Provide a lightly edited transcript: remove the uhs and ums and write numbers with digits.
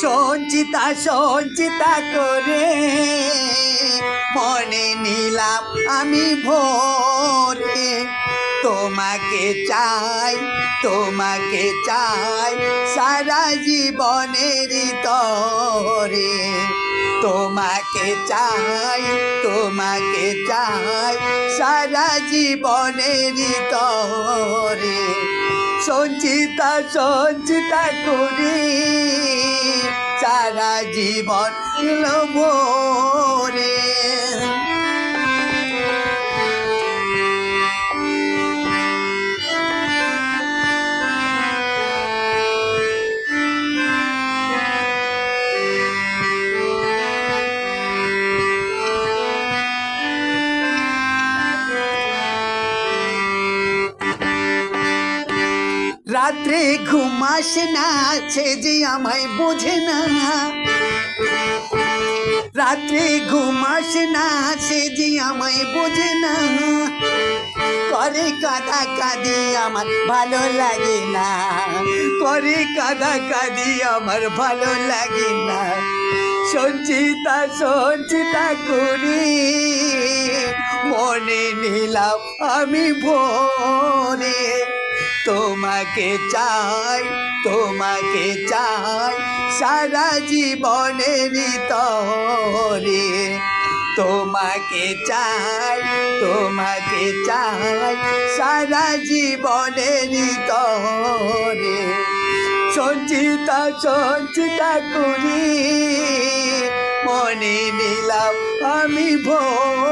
সঞ্চিতা সঞ্চিতা করে মনে নিলাম আমি ভোরে, তোমাকে চাই তোমাকে চাই সারা জীবনের তরে, তোমাকে চাই তোমাকে চাই সারা জীবনের তরে। সঞ্চিতা সঞ্চিতা করি সারা জীবন ভরে। রাত্রে ঘুমাস না সে যে আমায় বোঝে না, রাত্রে ঘুমাস না সে যে আমায় বোঝে না, করে কাঁদা কাঁদি আমার ভালো লাগে না, করে কাঁদা কাঁদি আমার ভালো লাগে না। সঞ্চিতা সঞ্চিতা করি মনে নিলাম আমি ভোরে, তোমাকে চাই তোমাকে চাই সারা জীবনের তরে, তোমাকে চাই তোমাকে চাই সারা জীবনের তরে। সঞ্চিতা সঞ্চিতা করি মনে নিলাম আমি ভোরে।